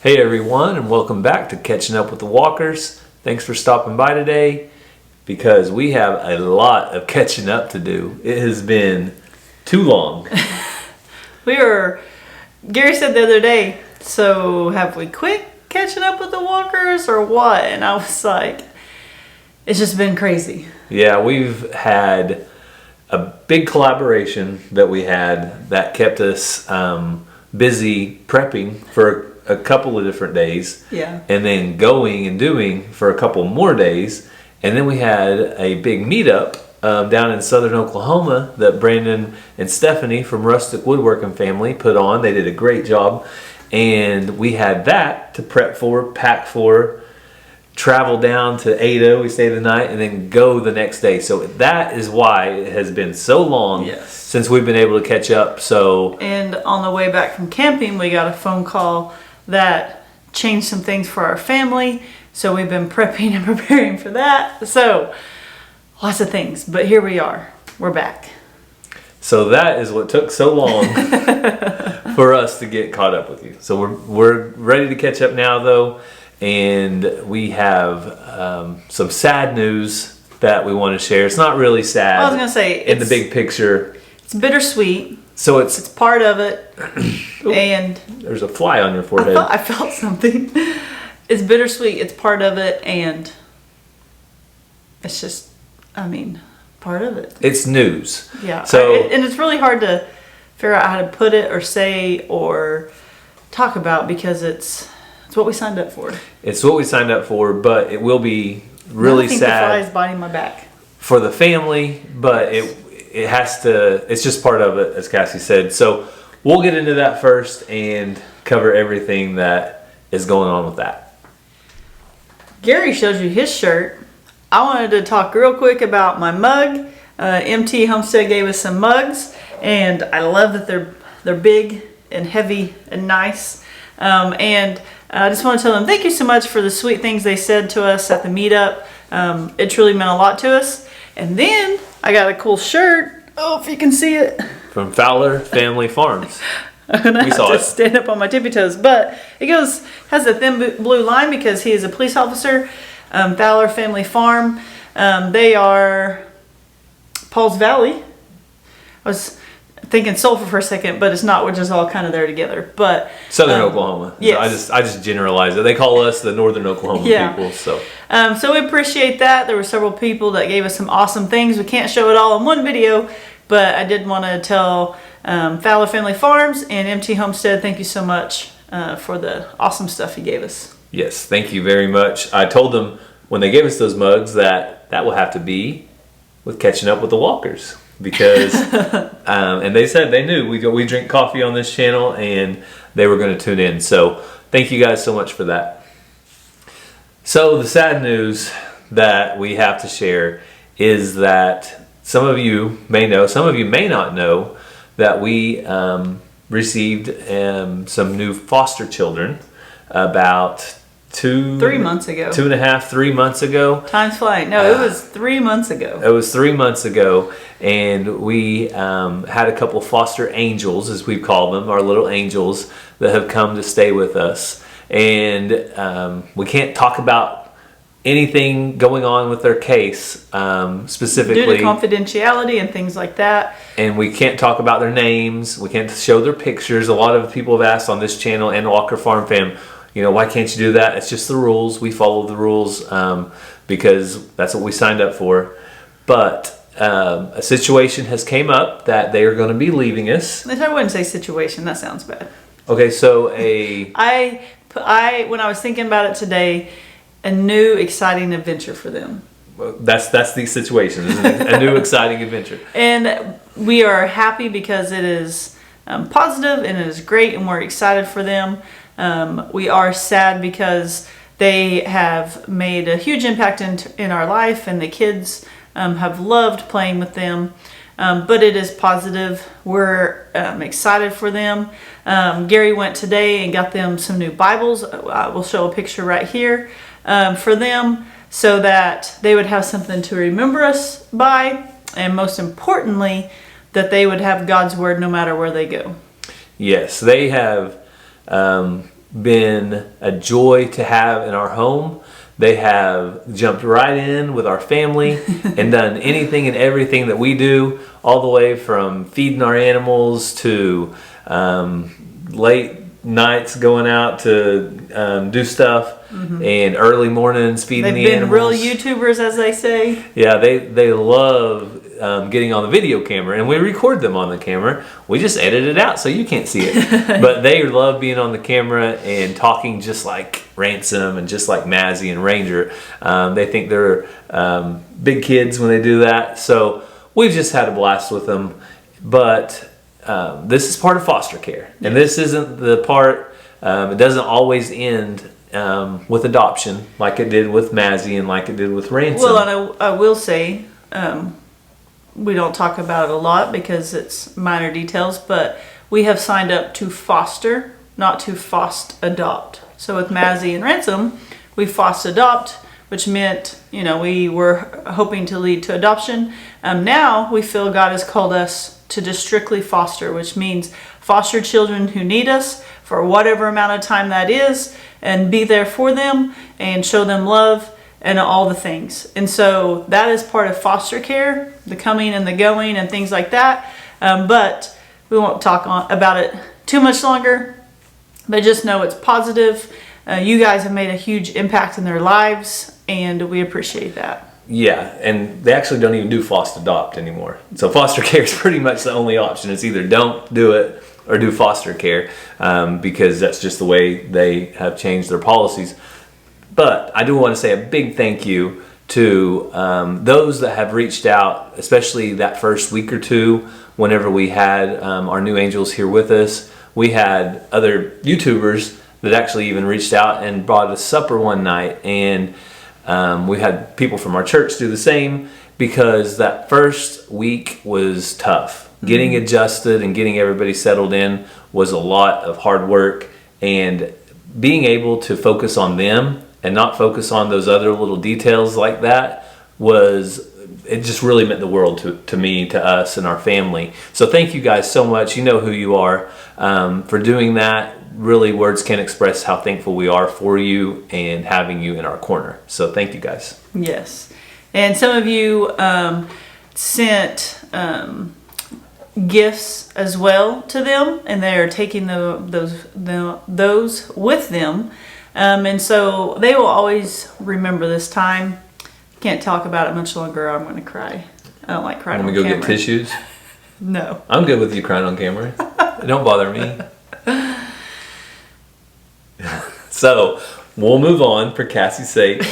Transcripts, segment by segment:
Hey everyone, and welcome back to Catching Up with the Walkers. Thanks for stopping by today because we have a lot of catching up to do. It has been too long. Gary said the other day, so have we quit catching up with the Walkers or what? And I was like, it's just been crazy. Yeah, we've had a big collaboration that we had that kept us busy prepping for a couple of different days. Yeah. And then going and doing for a couple more days. And then we had a big meetup down in southern Oklahoma that Brandon and Stephanie from Rustic Woodworking Family put on. They did a great job. And we had that to prep for, pack for, travel down to Ada. We stayed the night and then go the next day. So that is why it has been so long since we've been able to catch up. And on the way back from camping, we got a phone call that changed some things for our family. So we've been prepping and preparing for that. So lots of things, but here we are. We're back. So that is what took so long for us to get caught up with you. So we're ready to catch up now though. And we have some sad news that we want to share. It's not really sad. I was going to say, in the big picture. It's bittersweet. So it's part of it. And there's a fly on your forehead. I felt something. It's bittersweet. It's part of it. And it's just, part of it. It's news. Yeah. So and it's really hard to figure out how to put it or say or talk about because it's what we signed up for. It's what we signed up for, but it will be really sad. The fly is biting my back. For the family, but it has to, it's just part of it, as Cassie said. So we'll get into that first and cover everything that is going on with that. Gary shows you his shirt. I wanted to talk real quick about my mug. MT Homestead gave us some mugs, and I love that they're big and heavy and nice. And I just want to tell them thank you so much for the sweet things they said to us at the meetup. It truly meant a lot to us. And then I got a cool shirt. Oh, if you can see it. From Fowler Family Farms. I'm going to have to stand up on my tippy toes. But it has a thin blue line because he is a police officer. Fowler Family Farm. They are Paul's Valley. I was thinking Sulphur for a second, but it's not. We're just all kind of there together. But southern Oklahoma. Yes. I just generalize it. They call us the northern Oklahoma people. So we appreciate that. There were several people that gave us some awesome things. We can't show it all in one video, but I did want to tell Fowler Family Farms and MT Homestead, thank you so much for the awesome stuff you gave us. Yes, thank you very much. I told them when they gave us those mugs that will have to be with Catching Up with the Walkers. Because and they said they knew we drink coffee on this channel and they were going to tune in. So thank you guys so much for that. So the sad news that we have to share is that some of you may know, some of you may not know that we received some new foster children about 3 months ago. 2.5, 3 months ago. Time's flying. No, it was 3 months ago. It was 3 months ago, and we had a couple of foster angels, as we call them, our little angels that have come to stay with us. And we can't talk about anything going on with their case specifically. Due to confidentiality and things like that. And we can't talk about their names. We can't show their pictures. A lot of people have asked on this channel and Walker Farm Fam, why can't you do that? It's just the rules. We follow the rules because that's what we signed up for. But a situation has came up that they are going to be leaving us. I wouldn't say situation. That sounds bad. Okay, so when I was thinking about it today, a new exciting adventure for them. That's the situation, isn't it? A new exciting adventure. And we are happy because it is positive and it is great, and we're excited for them. We are sad because they have made a huge impact in our life, and the kids have loved playing with them. But it is positive. We're excited for them. Gary went today and got them some new Bibles. We'll show a picture right here for them so that they would have something to remember us by, and most importantly, that they would have God's Word no matter where they go. Yes, they have been a joy to have in our home. They have jumped right in with our family and done anything and everything that we do, all the way from feeding our animals to late nights going out to do stuff, and early mornings feeding the animals. They've been real YouTubers, as they say. Yeah, they love getting on the video camera, and we record them on the camera. We just edit it out so you can't see it. But they love being on the camera and talking just like Ransom and just like Mazzy and Ranger. They think they're big kids when they do that. So we've just had a blast with them. But this is part of foster care, and this isn't the part. It doesn't always end with adoption like it did with Mazzy and like it did with Ransom. Well, and I will say, we don't talk about it a lot because it's minor details, but we have signed up to foster, not to adopt. So with Mazzy and Ransom, we adopt, which meant, we were hoping to lead to adoption. Now we feel God has called us to just strictly foster, which means foster children who need us for whatever amount of time that is, and be there for them and show them love and all the things. And so that is part of foster care, the coming and the going and things like that. But we won't talk about it too much longer, but just know it's positive. You guys have made a huge impact in their lives, and we appreciate that. Yeah, and they actually don't even do foster adopt anymore. So foster care is pretty much the only option. It's either don't do it or do foster care, because that's just the way they have changed their policies. But I do want to say a big thank you to those that have reached out, especially that first week or two whenever we had our new angels here with us. We had other YouTubers that actually even reached out and brought us supper one night, and we had people from our church do the same, because that first week was tough. Getting adjusted and getting everybody settled in was a lot of hard work, and being able to focus on them and not focus on those other little details like that it just really meant the world to me, to us, and our family. So thank you guys so much. You know who you are, for doing that. Really, words can't express how thankful we are for you and having you in our corner. So thank you guys. Yes. And some of you sent gifts as well to them, and they're taking those with them. And so they will always remember this time. Can't talk about it much longer, or I'm going to cry. I don't like crying on camera. Want me to go get tissues? No. I'm good with you crying on camera. It don't bother me. So we'll move on for Cassie's sake,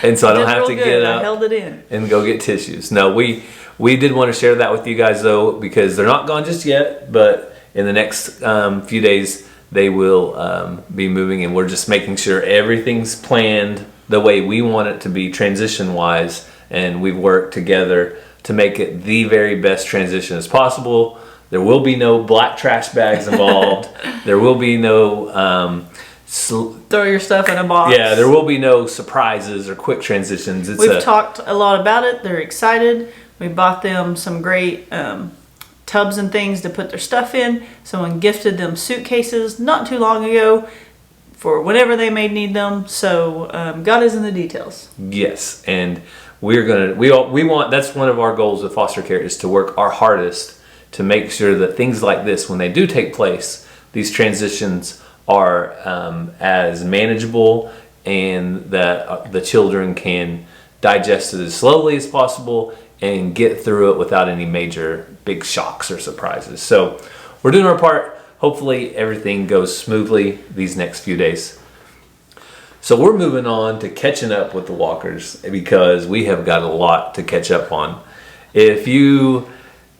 and so I don't have to get up. I held it in and go get tissues. No, we did want to share that with you guys though, because they're not gone just yet, but in the next few days they will be moving, and we're just making sure everything's planned the way we want it to be transition wise, and we've worked together to make it the very best transition as possible. There will be no black trash bags involved. There will be no throw your stuff in a box. Yeah, there will be no surprises or quick transitions. We've talked a lot about it. They're excited. We bought them some great tubs and things to put their stuff in. Someone gifted them suitcases not too long ago for whenever they may need them. So God is in the details. Yes, and we want, that's one of our goals with foster care, is to work our hardest to make sure that things like this, when they do take place, these transitions are as manageable, and that the children can digest it as slowly as possible and get through it without any major big shocks or surprises. So we're doing our part. Hopefully everything goes smoothly these next few days. So we're moving on to catching up with the Walkers, because we have got a lot to catch up on. If you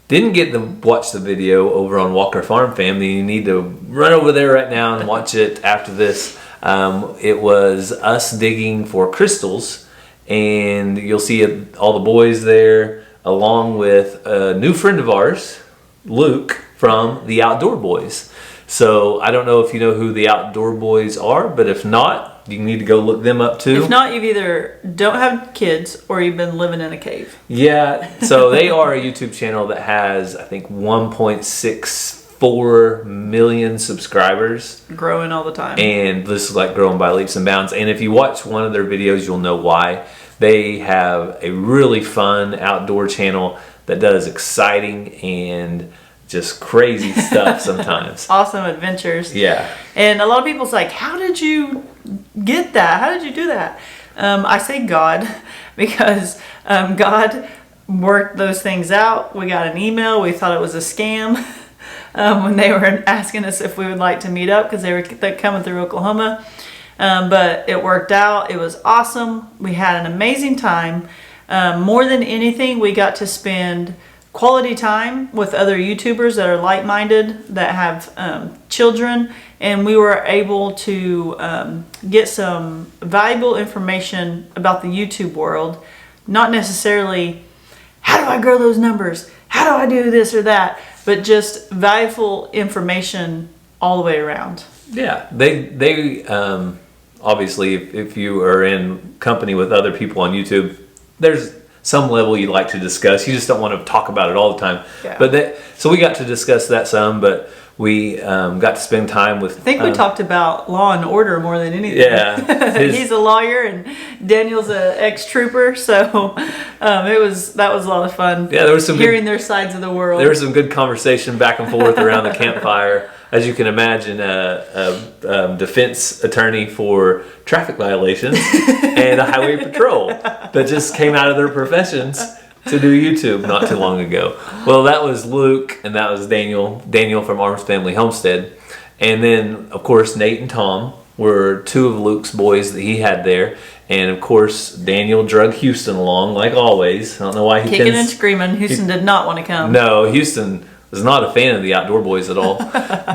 didn't get to watch the video over on Walker Farm Family, you need to run over there right now and watch it after this. It was us digging for crystals, and you'll see all the boys there, along with a new friend of ours, Luke, from the Outdoor Boys. So I don't know if you know who the Outdoor Boys are, but if not, you need to go look them up too. If not, you've either don't have kids or you've been living in a cave. Yeah, so they are a YouTube channel that has, I think, 1.6 4 million subscribers. Growing all the time. And this is like growing by leaps and bounds. And if you watch one of their videos, you'll know why. They have a really fun outdoor channel that does exciting and just crazy stuff sometimes. Awesome adventures. Yeah. And a lot of people's like, how did you get that? How did you do that? I say God because God worked those things out. We got an email. We thought it was a scam when they were asking us if we would like to meet up because they're coming through Oklahoma. But it worked out. It was awesome. We had an amazing time. More than anything, we got to spend quality time with other YouTubers that are like-minded, that have children, and we were able to get some valuable information about the YouTube world. Not necessarily, how do I grow those numbers? How do I do this or that? But just valuable information all the way around. Yeah, they obviously, if you are in company with other people on YouTube, there's some level you like to discuss. You just don't want to talk about it all the time. Yeah. But so we got to discuss that some, but we got to spend time with. I think we talked about Law and Order more than anything. Yeah, he's a lawyer and Daniel's an ex-trooper, so that was a lot of fun. Yeah, there was some hearing their sides of the world. There was some good conversation back and forth around the campfire. As you can imagine, a defense attorney for traffic violations and a highway patrol that just came out of their professions to do YouTube not too long ago. Well, that was Luke and that was Daniel from Arms Family Homestead. And then, of course, Nate and Tom were two of Luke's boys that he had there. And, of course, Daniel drug Houston along, like always. I don't know why he kicking and screaming. Houston did not want to come. No, Houston was not a fan of the Outdoor Boys at all.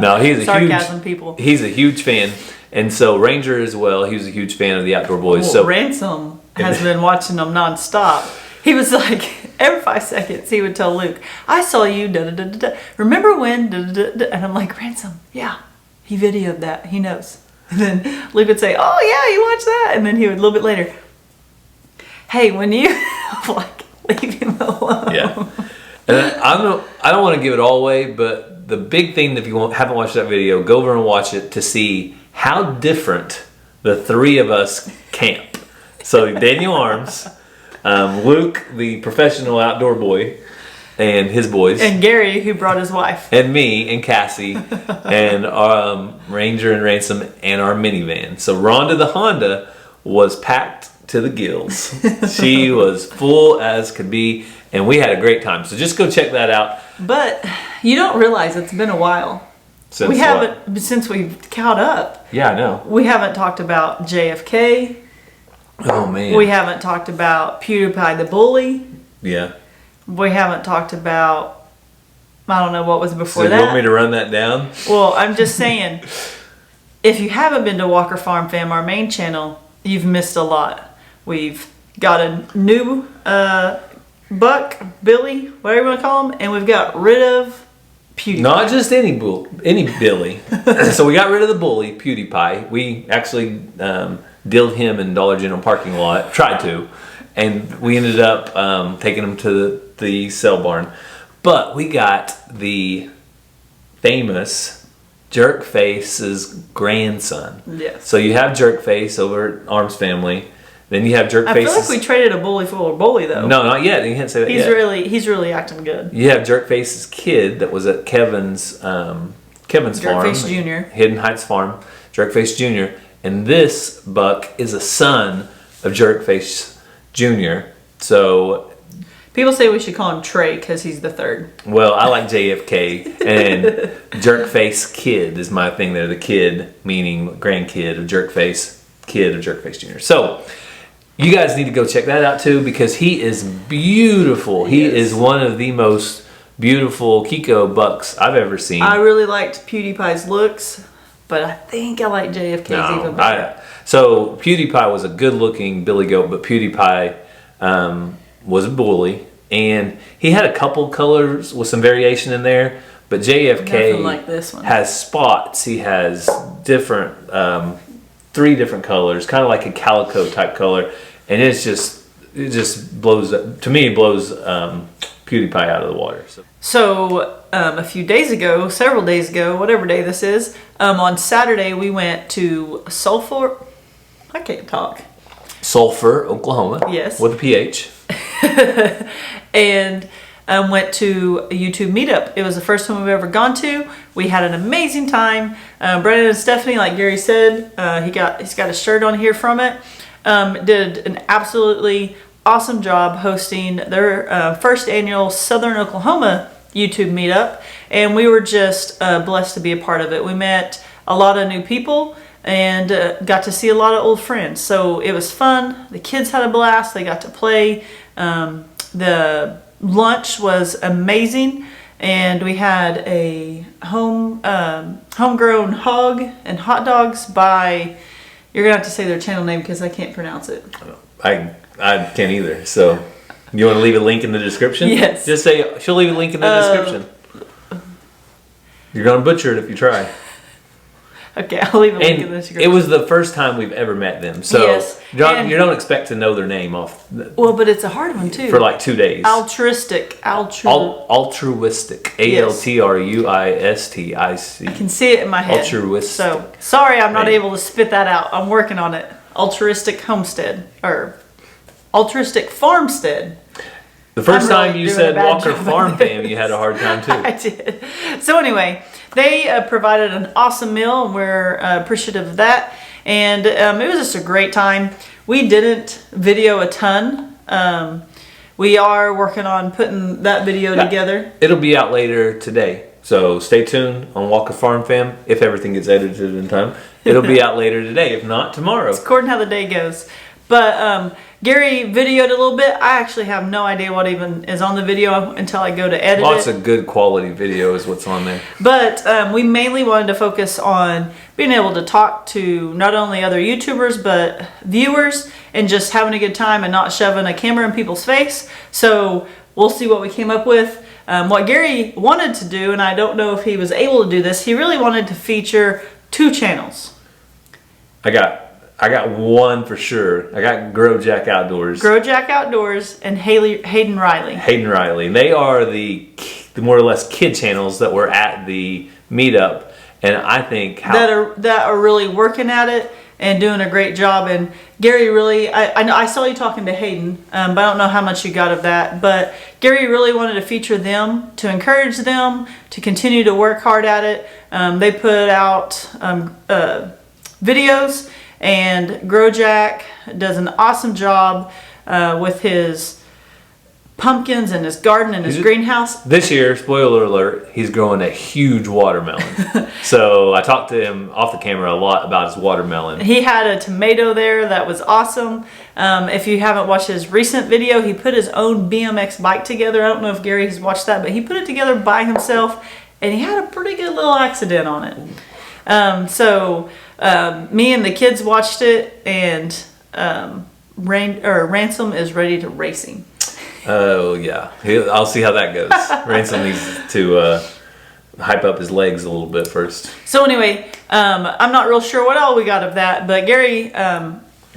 No, he's a huge fan. And so Ranger as well, he was a huge fan of the Outdoor Boys. Well, so Ransom has been watching them nonstop. He was like, every 5 seconds, he would tell Luke, I saw you, da-da-da-da-da. Remember when, da-da-da-da? And I'm like, Ransom, yeah, he videoed that. He knows. And then Luke would say, oh, yeah, you watched that. And then he would, a little bit later, hey, when you, I'm like, leave him alone. Yeah. And I don't want to give it all away, but the big thing, if you haven't watched that video, go over and watch it to see how different the three of us camp. So Daniel Arms, Luke, the professional outdoor boy, and his boys. And Gary, who brought his wife. And me and Cassie and Ranger and Ransom and our minivan. So Rhonda the Honda was packed to the gills. She was full as could be. And we had a great time. So just go check that out. But you don't realize it's been a while. Since we've caught up. Yeah, I know. We haven't talked about JFK. Oh, man. We haven't talked about PewDiePie the Bully. Yeah. We haven't talked about, I don't know what was before that. So you want me to run that down? Well, I'm just saying, if you haven't been to Walker Farm Fam, our main channel, you've missed a lot. We've got a new buck, Billy, whatever you want to call him, and we've got rid of PewDiePie. Not just any Billy. So we got rid of the bully, PewDiePie. We actually dilled him in Dollar General parking lot, tried to, and we ended up taking him to the sale barn. But we got the famous Jerkface's grandson. Yes. So you have Jerkface over at Arms Family. Then you have Jerkface's. I feel like we traded a bully for a bully, though. No, not yet. You can't say that yet. He's really acting good. You have Jerkface's kid that was at Kevin's farm. Jerkface Jr. Hidden Heights Farm. Jerkface Jr. And this buck is a son of Jerkface Jr. So people say we should call him Trey because he's the third. Well, I like JFK. And Jerkface Kid is my thing there. The kid, meaning grandkid of Jerkface, kid of Jerkface Jr. So you guys need to go check that out too because he is beautiful. He is one of the most beautiful Kiko bucks I've ever seen. I really liked PewDiePie's looks, but I think I like JFK's even better. So PewDiePie was a good-looking billy goat, but PewDiePie was a bully, and he had a couple colors with some variation in there. But JFK like this one. Has spots. He has different. 3 different colors, kind of like a calico type color, and it just blows PewDiePie out of the water. So a few days ago, several days ago, whatever day this is, on Saturday we went to Sulphur. I can't talk. Sulphur, Oklahoma. Yes. With a PH. And went to a YouTube meetup. It was the first one we've ever gone to. We had an amazing time. Brandon and Stephanie, like Gary said, he's got a shirt on here from it. Did an absolutely awesome job hosting their first annual Southern Oklahoma YouTube meetup, and we were just blessed to be a part of it. We met a lot of new people and got to see a lot of old friends. So it was fun. The kids had a blast. They got to play. The lunch was amazing, and we had a homegrown hog and hot dogs by, you're gonna have to say their channel name because I can't pronounce it. I can't either. So you want to leave a link in the description? Yes. Just say she'll leave a link in the description. You're gonna butcher it if you try. Okay, I'll leave a link in the description. It was the first time we've ever met them, so yes. you don't expect to know their name off. Well, but it's a hard one too. For like 2 days. Altruistic. Altruistic. ALTRUISTIC. I can see it in my head. Altruistic. So sorry, I'm not able to spit that out. I'm working on it. Altruistic homestead or altruistic farmstead. The first time you said Walker Farm Fam, you had a hard time too. I did. So anyway, they provided an awesome meal, and we're appreciative of that. And it was just a great time. We didn't video a ton. We are working on putting that video together. It'll be out later today. So stay tuned on Walker Farm Fam. If everything gets edited in time, it'll be out later today. If not, tomorrow. It's according to how the day goes. But Gary videoed a little bit. I actually have no idea what even is on the video until I go to edit it. Lots of good quality video is what's on there. But we mainly wanted to focus on being able to talk to not only other YouTubers, but viewers, and just having a good time and not shoving a camera in people's face. So we'll see what we came up with. What Gary wanted to do, and I don't know if he was able to do this, he really wanted to feature 2 channels. I got one for sure. I got Grow Jack Outdoors. Grow Jack Outdoors and Hayden Riley. Hayden Riley. They are the more or less kid channels that were at the meetup, and I think that are really working at it and doing a great job. And Gary really, I saw you talking to Hayden, but I don't know how much you got of that. But Gary really wanted to feature them, to encourage them to continue to work hard at it. They put out videos. And Grow Jack does an awesome job with his pumpkins and his garden and his greenhouse. This year, spoiler alert, he's growing a huge watermelon. So I talked to him off the camera a lot about his watermelon. He had a tomato there that was awesome. If you haven't watched his recent video, he put his own BMX bike together. I don't know if Gary has watched that, but he put it together by himself, and he had a pretty good little accident on it. Me and the kids watched it, and Ransom is ready to racing. Oh yeah, I'll see how that goes. Ransom needs to hype up his legs a little bit first. So anyway, I'm not real sure what all we got of that, but Gary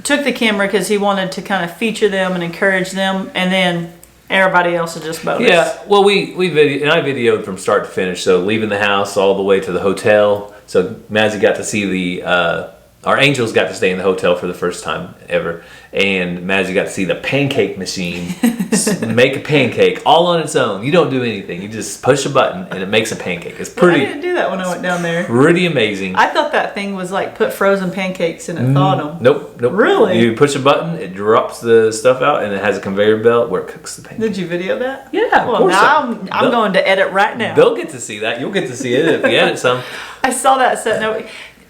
took the camera because he wanted to kind of feature them and encourage them, and then everybody else is just bonus. Yeah, well, I videoed from start to finish, so leaving the house all the way to the hotel. So Mazzy got to see our angels got to stay in the hotel for the first time ever, and Mazzy got to see the pancake machine make a pancake all on its own. You don't do anything; you just push a button and it makes a pancake. It's pretty. I didn't do that when I went down there. Pretty amazing. I thought that thing was like put frozen pancakes in it, thawed them. Nope. Really? You push a button, it drops the stuff out, and it has a conveyor belt where it cooks the pancake. Did you video that? Yeah. Well, now I'm going to edit right now. They'll get to see that. You'll get to see it if you edit some. I saw that set. No,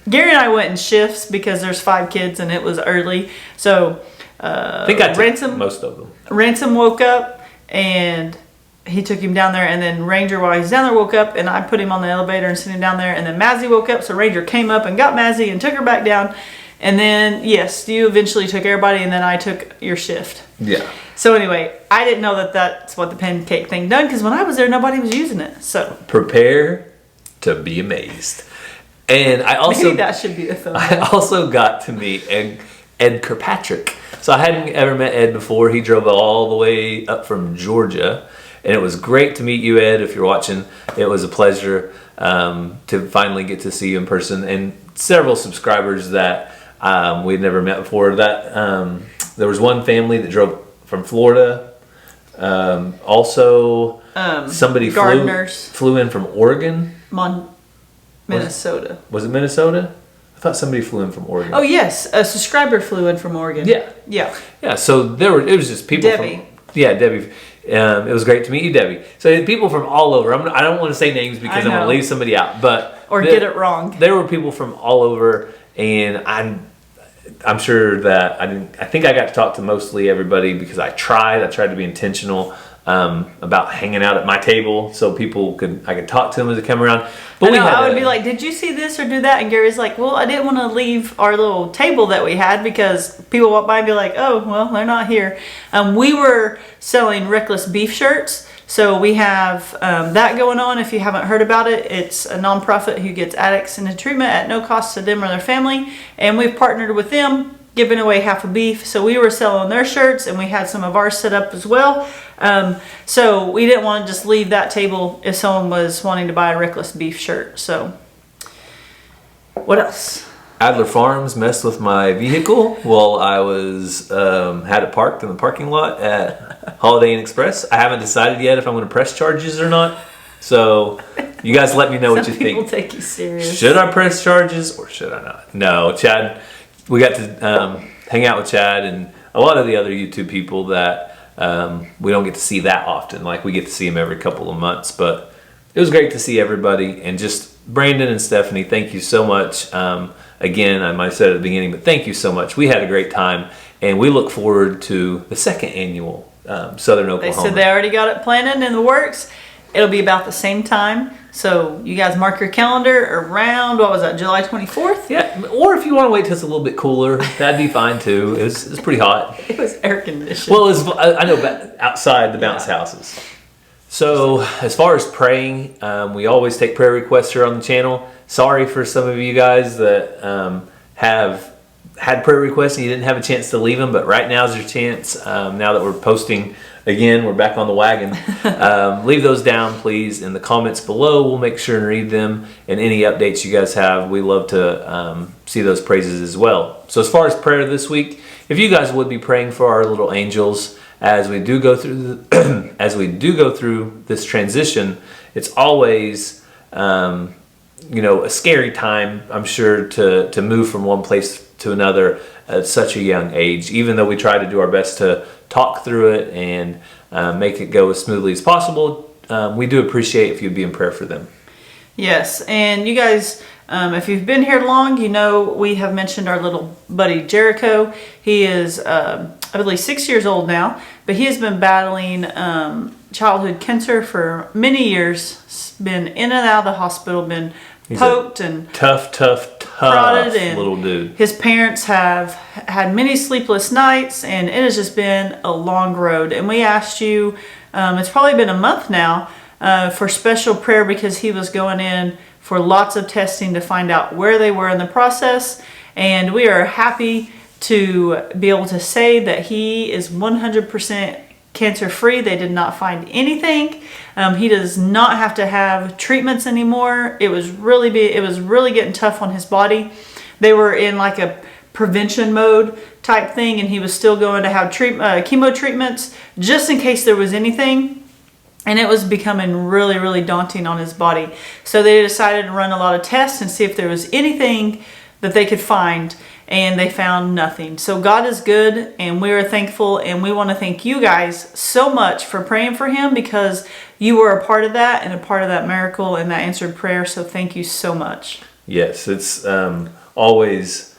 Gary and I went in shifts because there's 5 kids and it was early. So I think I took most of them. Ransom woke up and he took him down there, and then Ranger, while he's down there, woke up, and I put him on the elevator and sent him down there, and then Mazzy woke up, so Ranger came up and got Mazzy and took her back down, and then yes, you eventually took everybody, and then I took your shift. Yeah. So anyway, I didn't know that that's what the pancake thing done, because when I was there, nobody was using it. So prepare to be amazed. And I also maybe that should be the thumbnail. I also got to meet Ed Kirkpatrick. So I hadn't ever met Ed before. He drove all the way up from Georgia, And it was great to meet you, Ed, if you're watching. It was a pleasure to finally get to see you in person. And several subscribers that we'd never met before. That there was one family that drove from Florida. Also, somebody flew in from Oregon. Minnesota. Was it Minnesota? I thought somebody flew in from Oregon. Oh yes, a subscriber flew in from Oregon. Yeah. So it was just people. Debbie. Debbie. It was great to meet you, Debbie. So people from all over. I don't want to say names because I'm going to leave somebody out, but get it wrong. There were people from all over, and I'm sure that I think I got to talk to mostly everybody because I tried to be intentional about hanging out at my table so I could talk to them as they come around. But I would be like, did you see this or do that? And Gary's like, well, I didn't want to leave our little table that we had because people walk by and be like, oh, well, they're not here. We were selling Reckless Beef shirts. So we have that going on. If you haven't heard about it, it's a nonprofit who gets addicts into treatment at no cost to them or their family. And we've partnered with them, giving away half a beef. So we were selling their shirts and we had some of ours set up as well. So we didn't want to just leave that table if someone was wanting to buy a Reckless Beef shirt. So what else? Adler Farms messed with my vehicle while I was had it parked in the parking lot at Holiday Inn Express. I haven't decided yet if I'm going to press charges or not. So you guys let me know what you think. Some people take you serious. Should I press charges or should I not? No, Chad. We got to hang out with Chad and a lot of the other YouTube people that we don't get to see that often. Like we get to see them every couple of months. But it was great to see everybody. And just Brandon and Stephanie, thank you so much. Again, I might have said it at the beginning, but thank you so much. We had a great time. And we look forward to the second annual Southern Oklahoma. They said they already got it planned in the works. It'll be about the same time. So you guys mark your calendar around, what was that, July 24th? Yeah, or if you want to wait till it's a little bit cooler, that'd be fine too. It was pretty hot. It was air conditioned. Well, I know outside the bounce houses. So as far as praying, we always take prayer requests here on the channel. Sorry for some of you guys that have had prayer requests and you didn't have a chance to leave them, but right now's your chance. Now that we're posting again, we're back on the wagon. Leave those down, please, in the comments below. We'll make sure and read them. And any updates you guys have, we love to see those praises as well. So as far as prayer this week, if you guys would be praying for our little angels as we do go through this transition, it's always a scary time, I'm sure, to move from one place to another at such a young age. Even though we try to do our best to talk through it and make it go as smoothly as possible, we do appreciate if you'd be in prayer for them. Yes, and you guys, if you've been here long, you know we have mentioned our little buddy Jericho. He is, I believe, 6 years old now, but he has been battling childhood cancer for many years. He's been in and out of the hospital, been poked and tough prodded, and little dude. His parents have had many sleepless nights, and it has just been a long road. And we asked you, it's probably been a month now, for special prayer because he was going in for lots of testing to find out where they were in the process. And we are happy to be able to say that he is 100% cancer free. They did not find anything. He does not have to have treatments anymore. It was really getting tough on his body. They were in like a prevention mode type thing, and he was still going to have chemo treatments just in case there was anything. And it was becoming really, really daunting on his body. So they decided to run a lot of tests and see if there was anything that they could find, and they found nothing. So God is good, and we are thankful, and we want to thank you guys so much for praying for him because you were a part of that and a part of that miracle and that answered prayer. So thank you so much. Yes, it's always,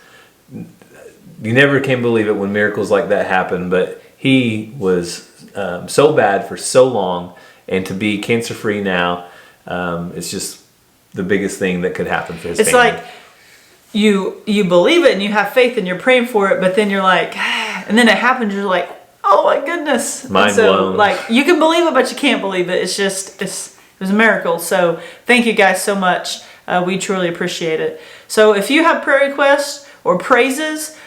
you never can believe it when miracles like that happen, but he was so bad for so long, and to be cancer-free now, it's just the biggest thing that could happen for his family. It's like you believe it and you have faith and you're praying for it, but then you're like, and then it happens, you're like, oh my goodness. Mind blown. Like, you can believe it, but you can't believe it. It was a miracle. So thank you guys so much. We truly appreciate it. So if you have prayer requests or praises,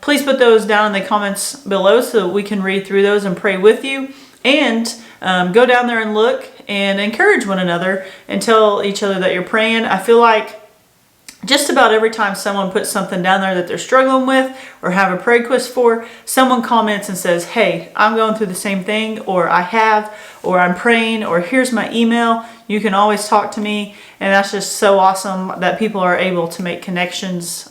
please put those down in the comments below so that we can read through those and pray with you. And go down there and look and encourage one another and tell each other that you're praying. I feel like just about every time someone puts something down there that they're struggling with or have a prayer request for, someone comments and says, hey, I'm going through the same thing, or I have, or I'm praying, or here's my email. You can always talk to me. And that's just so awesome that people are able to make connections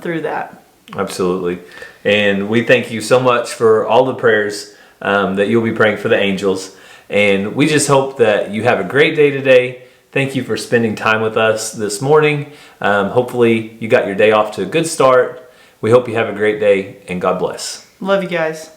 through that. Absolutely. And we thank you so much for all the prayers that you'll be praying for the angels. And we just hope that you have a great day today. Thank you for spending time with us this morning. Hopefully you got your day off to a good start. We hope you have a great day, and God bless. Love you guys.